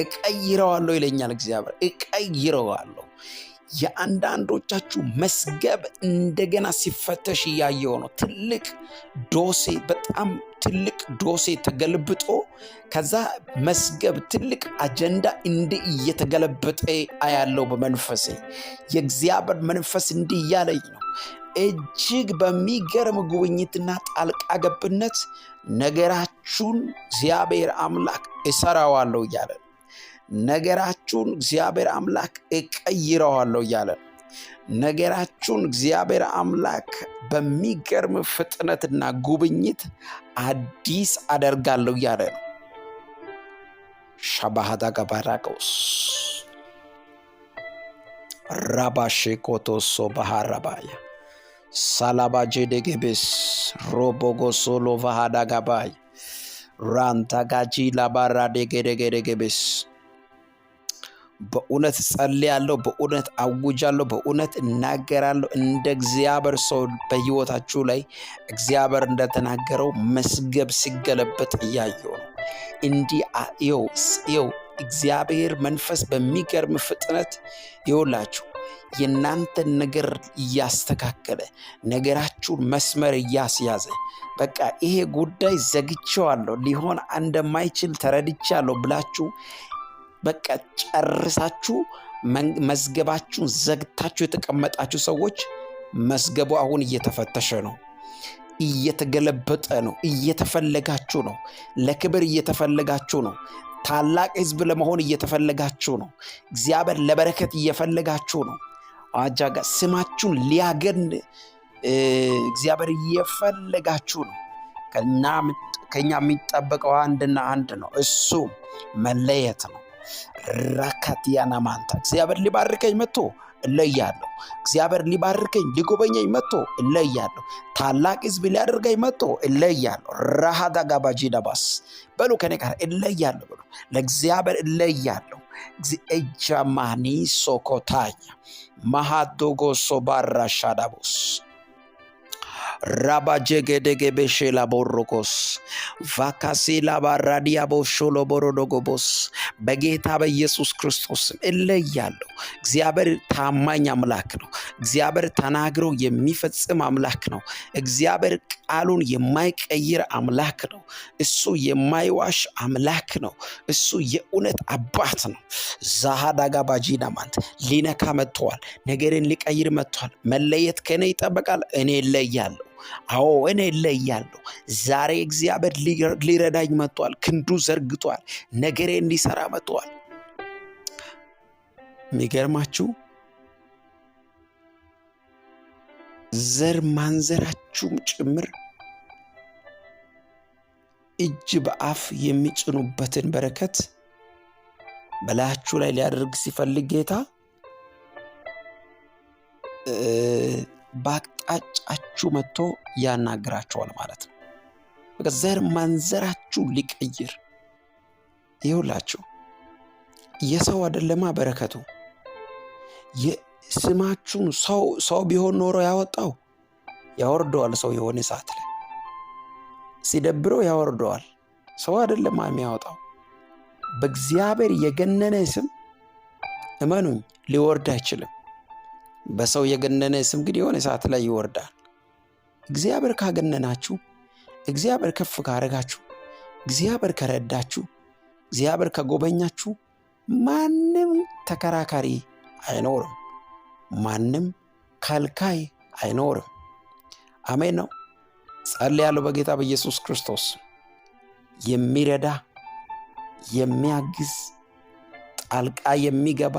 እቀይረዋለሁ ይለኛል እግዚአብሔር። እቀይረዋለሁ። የአንዳንዶቻችሁ መዝገብ እንደገና ሲፈተሽ እያየው ነው። ትልቅ ዶሴ፣ በጣም ትልቅ ዶሴ ተገልብጦ ከዛ መዝገብ ትልቅ አጀንዳ እየተገለበጠ አያለው በመንፈሴ። የእግዚአብሔር መንፈስ እንዲህ እያለኝ ነው። እጅግ በሚገርም ጉብኝትና ጣልቃ ገብነት ነገራችሁን እግዚአብሔር አምላክ እሰራዋለሁ እያለ ነው። ነገራችሁን እግዚአብሔር አምላክ እቀይረዋለሁ እያለ ነው። ነገራችሁን እግዚአብሔር አምላክ በሚገርም ፍጥነትና ጉብኝት አዲስ አደርጋለሁ እያለ ነው። ሻባሃዳ ጋባራቆስ ራባሼኮቶሶ ባህራባያ ሳላባጄ ደገቤስ ሮቦጎሶሎ ቫሃዳ ጋባይ ራንታጋጂ ላባራ ደገደገደገቤስ በእውነት ጸልያለሁ፣ በእውነት አውጃለሁ፣ በእውነት እናገራለሁ። እንደ እግዚአብሔር ሰው በሕይወታችሁ ላይ እግዚአብሔር እንደተናገረው መዝገብ ሲገለበጥ እያየው ነው። እንዲህ ይኸው እግዚአብሔር መንፈስ በሚገርም ፍጥነት ይውላችሁ የእናንተን ነገር እያስተካከለ ነገራችሁን መስመር እያስያዘ በቃ ይሄ ጉዳይ ዘግቼዋለሁ ሊሆን እንደማይችል ተረድቻለሁ ብላችሁ በቃ ጨርሳችሁ መዝገባችሁን ዘግታችሁ የተቀመጣችሁ ሰዎች መዝገቡ አሁን እየተፈተሸ ነው፣ እየተገለበጠ ነው፣ እየተፈለጋችሁ ነው። ለክብር እየተፈለጋችሁ ነው። ታላቅ ሕዝብ ለመሆን እየተፈለጋችሁ ነው። እግዚአብሔር ለበረከት እየፈለጋችሁ ነው። አጃጋ ስማችሁን ሊያገን እግዚአብሔር እየፈለጋችሁ ነው። ከኛ የሚጠበቀው አንድና አንድ ነው፣ እሱ መለየት ነው። ራካቲያና ማንታ እግዚአብሔር ሊባርከኝ መጥቶ እለያለሁ። እግዚአብሔር ሊባርከኝ ሊጎበኘኝ መጥቶ እለያለሁ። ታላቅ ሕዝብ ሊያደርገኝ መጥቶ እለያለሁ። ራሃዳ ጋባጂ ዳባስ በሉ ከኔ ጋር እለያለሁ በሉ። ለእግዚአብሔር እለያለሁ። እጃማኒ ሶኮታኛ ማሃዶጎ ሶባራ ሻዳቦስ ራባጀገደገበሼላ ቦሮኮስ ቫካሴላ ባራዲያ ቦሾሎ ቦሮዶጎቦስ በጌታ በኢየሱስ ክርስቶስ እለያለሁ። እግዚአብሔር ታማኝ አምላክ ነው። እግዚአብሔር ተናግሮ የሚፈጽም አምላክ ነው። እግዚአብሔር ቃሉን የማይቀይር አምላክ ነው። እሱ የማይዋሽ አምላክ ነው። እሱ የእውነት አባት ነው። ዛሃዳጋ ባጂና ማለት ሊነካ መጥቷል። ነገርን ሊቀይር መጥቷል። መለየት ከኔ ይጠበቃል። እኔ እለያለሁ። አዎ እኔ እለያለሁ። ዛሬ እግዚአብሔር ሊረዳኝ መጥቷል። ክንዱ ዘርግቷል። ነገሬ እንዲሰራ መጥቷል። የሚገርማችሁ ዘር ማንዘራችሁም ጭምር እጅ በአፍ የሚጭኑበትን በረከት በላያችሁ ላይ ሊያደርግ ሲፈልግ ጌታ በአቅጣጫችሁ መጥቶ ያናግራችኋል ማለት ነው። በቃ ዘር ማንዘራችሁ ሊቀይር። ይኸውላችሁ የሰው አይደለማ በረከቱ። የስማችሁን ሰው ቢሆን ኖሮ ያወርደዋል። ሰው የሆነ ሰዓት ላይ ሲደብረው ያወርደዋል። ሰው አይደለም የሚያወጣው። በእግዚአብሔር የገነነ ስም እመኑኝ ሊወርድ አይችልም። በሰው የገነነ ስም ግን የሆነ ሰዓት ላይ ይወርዳል። እግዚአብሔር ካገነናችሁ፣ እግዚአብሔር ከፍ ካረጋችሁ፣ እግዚአብሔር ከረዳችሁ፣ እግዚአብሔር ከጎበኛችሁ ማንም ተከራካሪ አይኖርም። ማንም ከልካይ አይኖርም። አሜን ነው። ጸልያለሁ በጌታ በኢየሱስ ክርስቶስ የሚረዳ የሚያግዝ ጣልቃ የሚገባ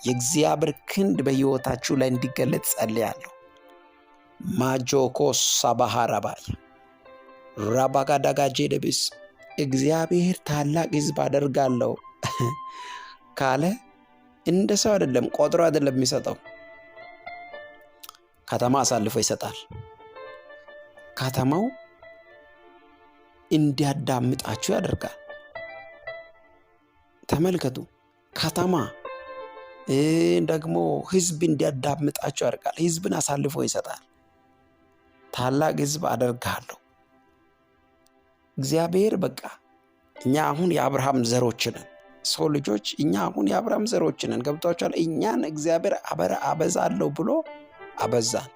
የእግዚአብሔር ክንድ በሕይወታችሁ ላይ እንዲገለጥ ጸልያለሁ። ማጆኮ ሳባሃራባይ ራባጋዳጋጄ ደብስ እግዚአብሔር ታላቅ ሕዝብ አደርጋለሁ ካለ እንደ ሰው አይደለም፣ ቆጥሮ አይደለም የሚሰጠው። ከተማ አሳልፎ ይሰጣል። ከተማው እንዲያዳምጣችሁ ያደርጋል። ተመልከቱ፣ ከተማ ደግሞ ሕዝብ እንዲያዳምጣችሁ ያደርጋል። ሕዝብን አሳልፎ ይሰጣል። ታላቅ ሕዝብ አደርጋለሁ። እግዚአብሔር በቃ እኛ አሁን የአብርሃም ዘሮች ነን። ሰው ልጆች እኛ አሁን የአብርሃም ዘሮች ነን። ገብቷችኋል? እኛን እግዚአብሔር አበዛለሁ ብሎ አበዛን።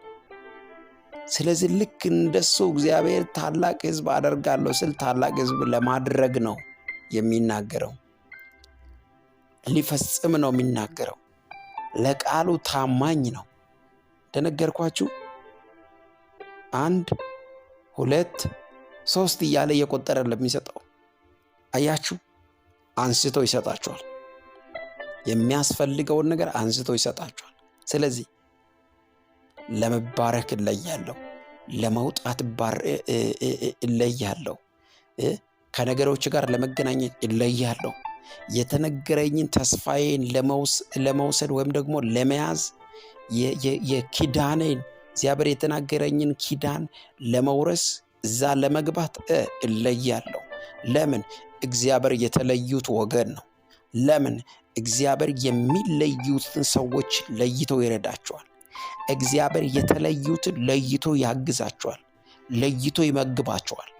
ስለዚህ ልክ እንደሱ እግዚአብሔር ታላቅ ሕዝብ አደርጋለሁ ስል ታላቅ ሕዝብ ለማድረግ ነው የሚናገረው፣ ሊፈጽም ነው የሚናገረው። ለቃሉ ታማኝ ነው። እንደነገርኳችሁ 1 2 3 እያለ እየቆጠረ ለሚሰጠው አያችሁ፣ አንስቶ ይሰጣችኋል። የሚያስፈልገውን ነገር አንስቶ ይሰጣችኋል። ስለዚህ ለመባረክ እለያለሁ፣ ለመውጣት እለያለሁ፣ ከነገሮች ጋር ለመገናኘት እለያለሁ። የተነገረኝን ተስፋዬን ለመውሰድ ወይም ደግሞ ለመያዝ የኪዳኔን እግዚአብሔር የተናገረኝን ኪዳን ለመውረስ እዛ ለመግባት እለያለሁ። ለምን? እግዚአብሔር የተለዩት ወገን ነው። ለምን? እግዚአብሔር የሚለዩትን ሰዎች ለይቶ ይረዳቸዋል። እግዚአብሔር የተለዩትን ለይቶ ያግዛቸዋል፣ ለይቶ ይመግባቸዋል።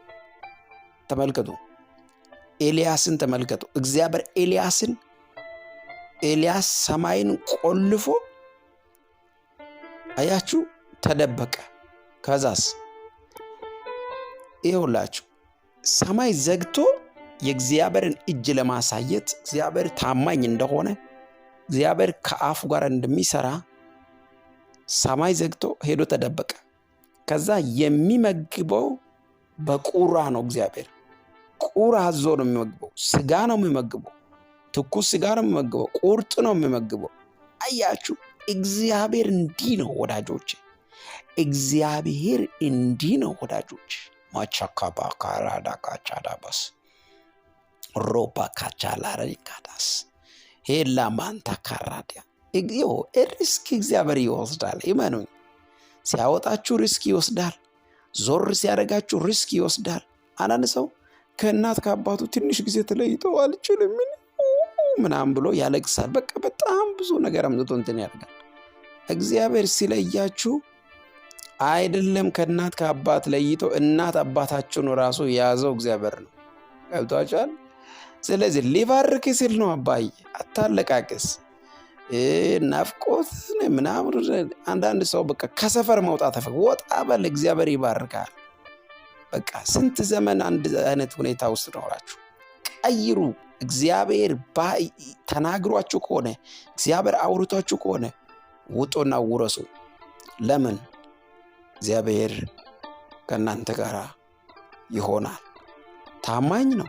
ተመልከቱ፣ ኤልያስን ተመልከቱ። እግዚአብሔር ኤልያስ ሰማይን ቆልፎ አያችሁ ተደበቀ። ከዛስ ይኸውላችሁ ሰማይ ዘግቶ የእግዚአብሔርን እጅ ለማሳየት እግዚአብሔር ታማኝ እንደሆነ እግዚአብሔር ከአፉ ጋር እንደሚሰራ ሰማይ ዘግቶ ሄዶ ተደበቀ። ከዛ የሚመግበው በቁራ ነው። እግዚአብሔር ቁራ አዞ ነው የሚመግበው። ስጋ ነው የሚመግበው። ትኩስ ስጋ ነው የሚመግበው። ቁርጥ ነው የሚመግበው። አያችሁ፣ እግዚአብሔር እንዲህ ነው ወዳጆች። እግዚአብሔር እንዲህ ነው ወዳጆች። ማቻካባ ካራዳ ካቻዳባስ ሮባ ካቻላሪካዳስ ሄላ ማንታ ካራዲያ እግዚኦ ሪስክ እግዚአብሔር ይወስዳል። ይመኑኝ፣ ሲያወጣችሁ ሪስክ ይወስዳል። ዞር ሲያደርጋችሁ ሪስክ ይወስዳል። አንዳንድ ሰው ከእናት ከአባቱ ትንሽ ጊዜ ተለይተው አልችልም ምናምን ብሎ ያለቅሳል። በቃ በጣም ብዙ ነገር አምጥቶ እንትን ያደርጋል። እግዚአብሔር ሲለያችሁ አይደለም ከእናት ከአባት ለይቶ እናት አባታችሁን ራሱ የያዘው እግዚአብሔር ነው። ገብቷችኋል? ስለዚህ ሊባርክ ሲል ነው። አባዬ አታለቃቅስ፣ ናፍቆት ምናምን። አንዳንድ ሰው በቃ ከሰፈር መውጣት ወጣ በል፣ እግዚአብሔር ይባርካል። በቃ ስንት ዘመን አንድ አይነት ሁኔታ ውስጥ ኖራችሁ ቀይሩ። እግዚአብሔር ተናግሯችሁ ከሆነ እግዚአብሔር አውርቷችሁ ከሆነ ውጡና ውረሱ። ለምን? እግዚአብሔር ከእናንተ ጋር ይሆናል። ታማኝ ነው።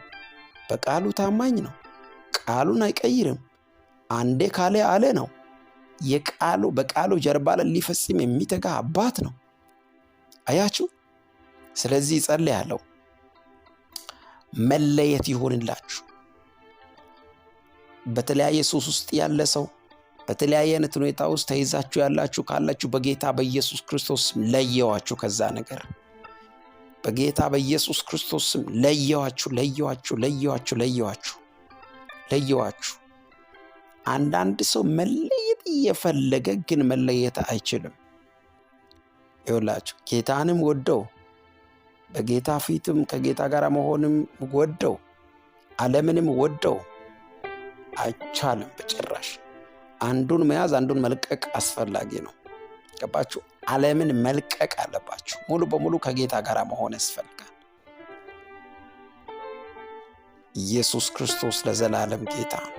በቃሉ ታማኝ ነው። ቃሉን አይቀይርም። አንዴ ካለ አለ ነው። በቃሉ ጀርባ ላይ ሊፈጽም የሚተጋ አባት ነው። አያችሁ። ስለዚህ ጸልያለሁ መለየት ይሁንላችሁ። በተለያየ ሱስ ውስጥ ያለ ሰው፣ በተለያየ አይነት ሁኔታ ውስጥ ተይዛችሁ ያላችሁ ካላችሁ በጌታ በኢየሱስ ክርስቶስ ለየዋችሁ። ከዛ ነገር በጌታ በኢየሱስ ክርስቶስ ለየዋችሁ። አንዳንድ ሰው መለየት እየፈለገ ግን መለየት አይችልም። ይኸውላችሁ ጌታንም ወደው በጌታ ፊትም ከጌታ ጋር መሆንም ወደው ዓለምንም ወደው አይቻልም በጭራሽ። አንዱን መያዝ አንዱን መልቀቅ አስፈላጊ ነው። ገባችሁ? ዓለምን መልቀቅ አለባችሁ። ሙሉ በሙሉ ከጌታ ጋር መሆን ያስፈልጋል። ኢየሱስ ክርስቶስ ለዘላለም ጌታ ነው።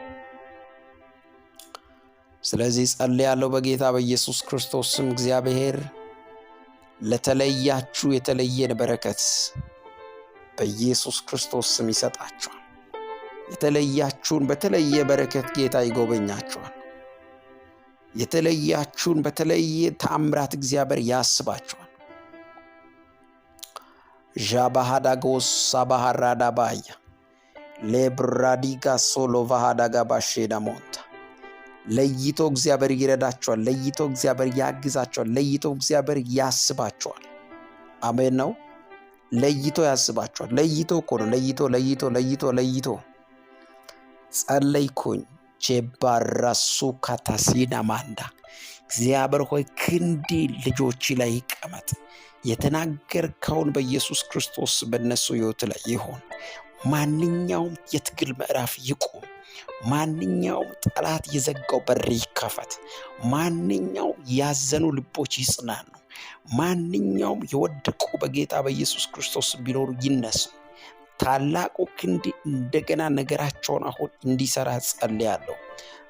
ስለዚህ ጸልያለሁ በጌታ በኢየሱስ ክርስቶስ ስም እግዚአብሔር ለተለያችሁ የተለየን በረከት በኢየሱስ ክርስቶስ ስም ይሰጣችኋል። የተለያችሁን በተለየ በረከት ጌታ ይጎበኛችኋል። የተለያችሁን በተለየ ተአምራት እግዚአብሔር ያስባችኋል። ዣባሃዳጎስ ሳባሃራዳባያ ሌብራዲጋ ሶሎቫሃዳጋ ባሼዳ ሞንታ ለይቶ እግዚአብሔር ይረዳችኋል። ለይቶ እግዚአብሔር ያግዛችኋል። ለይቶ እግዚአብሔር ያስባችኋል። አሜን ነው። ለይቶ ያስባችኋል። ለይቶ እኮ ነው። ለይቶ ጸለይኩኝ። ቼባራሱ ካታሲና ማንዳ እግዚአብሔር ሆይ ክንዲ ልጆች ላይ ይቀመጥ። የተናገርከውን በኢየሱስ ክርስቶስ በእነሱ ሕይወት ላይ ይሆን። ማንኛውም የትግል ምዕራፍ ይቁም። ማንኛውም ጠላት የዘጋው በር ይከፈት። ማንኛውም ያዘኑ ልቦች ይጽናኑ። ማንኛውም የወደቁ በጌታ በኢየሱስ ክርስቶስ ቢኖሩ ይነሱ። ታላቁ ክንድ እንደገና ነገራቸውን አሁን እንዲሰራ ጸልያለሁ።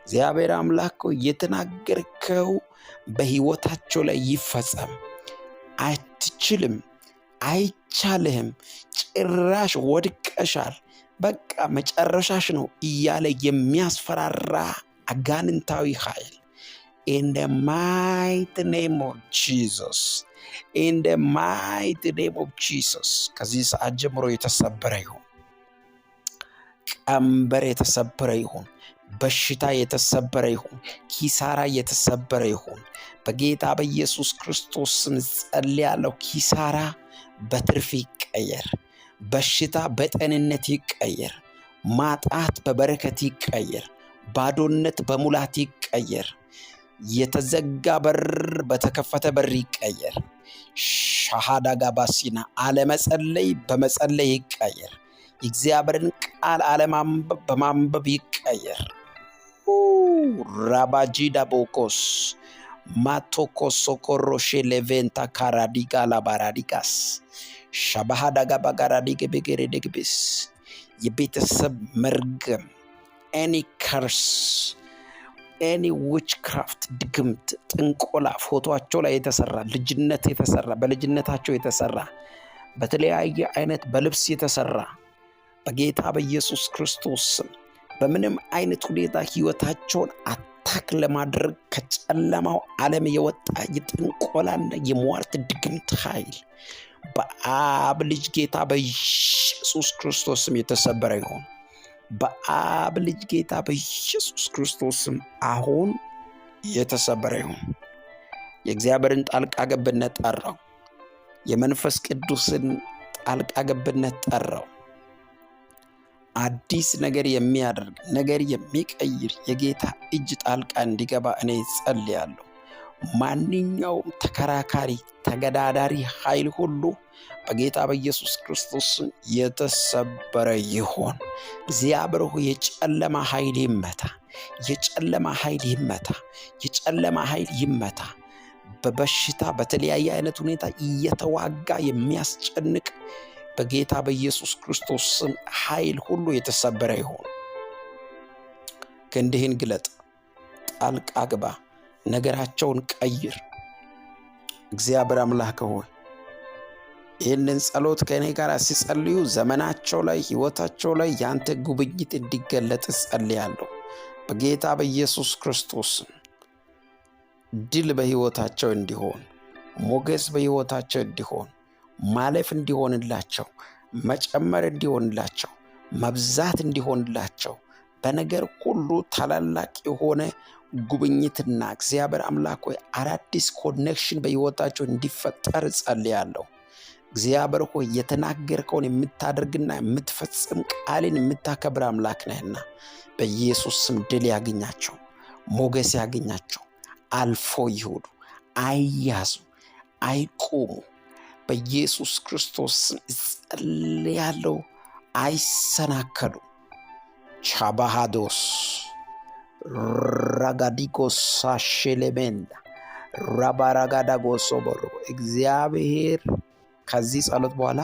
እግዚአብሔር አምላክ የተናገርከው በሕይወታቸው ላይ ይፈጸም። አትችልም፣ አይቻልህም፣ ጭራሽ ወድቀሻል፣ በቃ መጨረሻሽ ነው እያለ የሚያስፈራራ አጋንንታዊ ኃይል in the mighty name of Jesus, in the mighty name of Jesus ከዚህ ሰዓት ጀምሮ የተሰበረ ይሁን። ቀንበር የተሰበረ ይሁን። በሽታ የተሰበረ ይሁን። ኪሳራ የተሰበረ ይሁን። በጌታ በኢየሱስ ክርስቶስ ስም ጸልያለሁ። ኪሳራ በትርፍ ይቀየር። በሽታ በጤንነት ይቀየር። ማጣት በበረከት ይቀየር። ባዶነት በሙላት ይቀየር። የተዘጋ በር በተከፈተ በር ይቀየር። ሻሃዳ ጋባሲና አለመጸለይ በመጸለይ ይቀየር። የእግዚአብሔርን ቃል አለማንበብ በማንበብ ይቀየር። ራባጂዳ ቦኮስ ማቶኮሶኮሮሼ ሌቬንታ ካራዲጋ ላባራዲጋስ ሻባሃዳ ጋባጋራዲገ በገረደግብስ የቤተሰብ መርገም ኤኒ ከርስ ኤኒ ዊችክራፍት ድግምት ጥንቆላ ፎቶአቸው ላይ የተሰራ ልጅነት የተሰራ በልጅነታቸው የተሰራ በተለያየ አይነት በልብስ የተሰራ በጌታ በኢየሱስ ክርስቶስ በምንም አይነት ሁኔታ ሕይወታቸውን አታክ ለማድረግ ከጨለማው ዓለም የወጣ የጥንቆላና የሟርት ድግምት ኃይል በአብ ልጅ ጌታ በኢየሱስ ክርስቶስ የተሰበረ ይሁን። በአብ ልጅ ጌታ በኢየሱስ ክርስቶስ አሁን የተሰበረ ይሁን። የእግዚአብሔርን ጣልቃ ገብነት ጠራው። የመንፈስ ቅዱስን ጣልቃ ገብነት ጠራው። አዲስ ነገር የሚያደርግ ነገር የሚቀይር የጌታ እጅ ጣልቃ እንዲገባ እኔ ጸልያለሁ። ማንኛውም ተከራካሪ ተገዳዳሪ ኃይል ሁሉ በጌታ በኢየሱስ ክርስቶስ የተሰበረ ይሆን። እግዚአብሔር ሆይ የጨለማ ኃይል ይመታ። የጨለማ ኃይል ይመታ። የጨለማ ኃይል ይመታ። በበሽታ በተለያየ አይነት ሁኔታ እየተዋጋ የሚያስጨንቅ በጌታ በኢየሱስ ክርስቶስ ኃይል ሁሉ የተሰበረ ይሆን። ክንድህን ግለጥ፣ ጣልቃ ግባ፣ ነገራቸውን ቀይር። እግዚአብሔር አምላክ ሆይ ይህንን ጸሎት ከእኔ ጋር ሲጸልዩ ዘመናቸው ላይ ሕይወታቸው ላይ ያንተ ጉብኝት እንዲገለጥ ጸልያለሁ። በጌታ በኢየሱስ ክርስቶስ ድል በሕይወታቸው እንዲሆን፣ ሞገስ በሕይወታቸው እንዲሆን፣ ማለፍ እንዲሆንላቸው መጨመር እንዲሆንላቸው፣ መብዛት እንዲሆንላቸው በነገር ሁሉ ታላላቅ የሆነ ጉብኝትና እግዚአብሔር አምላክ ሆይ አዳዲስ ኮኔክሽን በሕይወታቸው እንዲፈጠር ጸልያለሁ። እግዚአብሔር ሆይ የተናገርከውን የምታደርግና የምትፈጽም ቃልን የምታከብር አምላክ ነህና በኢየሱስ ስም ድል ያገኛቸው፣ ሞገስ ያገኛቸው፣ አልፎ ይሁዱ፣ አይያዙ፣ አይቆሙ። በኢየሱስ ክርስቶስ ስም ጸልያለሁ። አይሰናከሉ። ቻባሃዶስ ራጋዲጎስ ሳሼሌሜንዳ ራባራጋዳጎሶ ቦሮ እግዚአብሔር ከዚህ ጸሎት በኋላ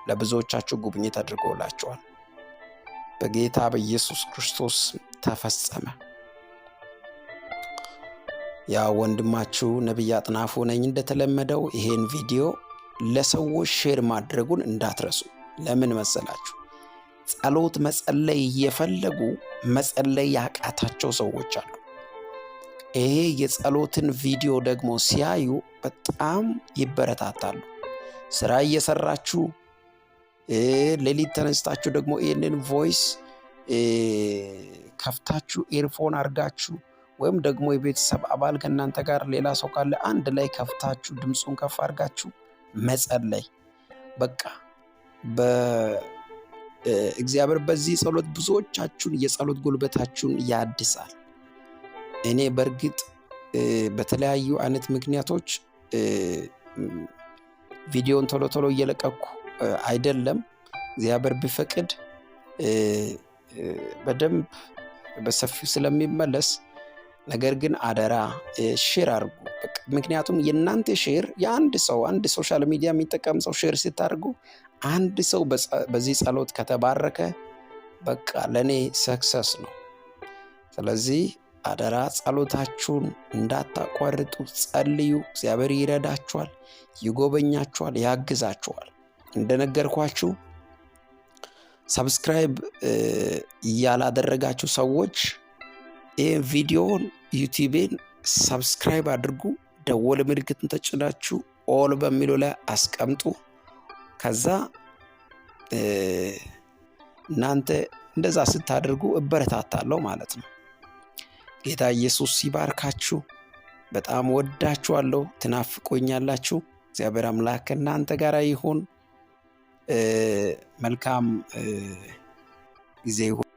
ለብዙዎቻችሁ ጉብኝት አድርጎላችኋል። በጌታ በኢየሱስ ክርስቶስ ተፈጸመ። ያ ወንድማችሁ ነብይ አጥናፉ ነኝ። እንደተለመደው ይሄን ቪዲዮ ለሰዎች ሼር ማድረጉን እንዳትረሱ። ለምን መሰላችሁ? ጸሎት መጸለይ እየፈለጉ መጸለይ ያቃታቸው ሰዎች አሉ። ይሄ የጸሎትን ቪዲዮ ደግሞ ሲያዩ በጣም ይበረታታሉ። ስራ እየሰራችሁ ሌሊት ተነስታችሁ ደግሞ ይህንን ቮይስ ከፍታችሁ ኤርፎን አድርጋችሁ ወይም ደግሞ የቤተሰብ አባል ከእናንተ ጋር ሌላ ሰው ካለ አንድ ላይ ከፍታችሁ ድምፁን ከፍ አድርጋችሁ መጸለይ። በቃ እግዚአብሔር በዚህ ጸሎት ብዙዎቻችሁን የጸሎት ጉልበታችሁን ያድሳል። እኔ በእርግጥ በተለያዩ አይነት ምክንያቶች ቪዲዮን ቶሎ ቶሎ እየለቀኩ አይደለም። እግዚአብሔር ቢፈቅድ በደንብ በሰፊው ስለሚመለስ፣ ነገር ግን አደራ ሼር አድርጉ። ምክንያቱም የእናንተ ሼር የአንድ ሰው አንድ ሶሻል ሚዲያ የሚጠቀም ሰው ሼር ሲታደርጉ አንድ ሰው በዚህ ጸሎት ከተባረከ በቃ ለኔ ሰክሰስ ነው። ስለዚህ አደራ ጸሎታችሁን እንዳታቋርጡ፣ ጸልዩ። እግዚአብሔር ይረዳችኋል፣ ይጎበኛችኋል፣ ያግዛችኋል። እንደነገርኳችሁ ሰብስክራይብ ያላደረጋችሁ ሰዎች ይህን ቪዲዮን ዩቲዩብን ሰብስክራይብ አድርጉ። ደወል ምልክቱን ተጭናችሁ ኦል በሚለው ላይ አስቀምጡ። ከዛ እናንተ እንደዛ ስታደርጉ እበረታታለሁ ማለት ነው። ጌታ ኢየሱስ ይባርካችሁ። በጣም ወዳችኋለሁ። ትናፍቆኛላችሁ። እግዚአብሔር አምላክ እናንተ ጋር ይሁን። መልካም ጊዜ ይሁን።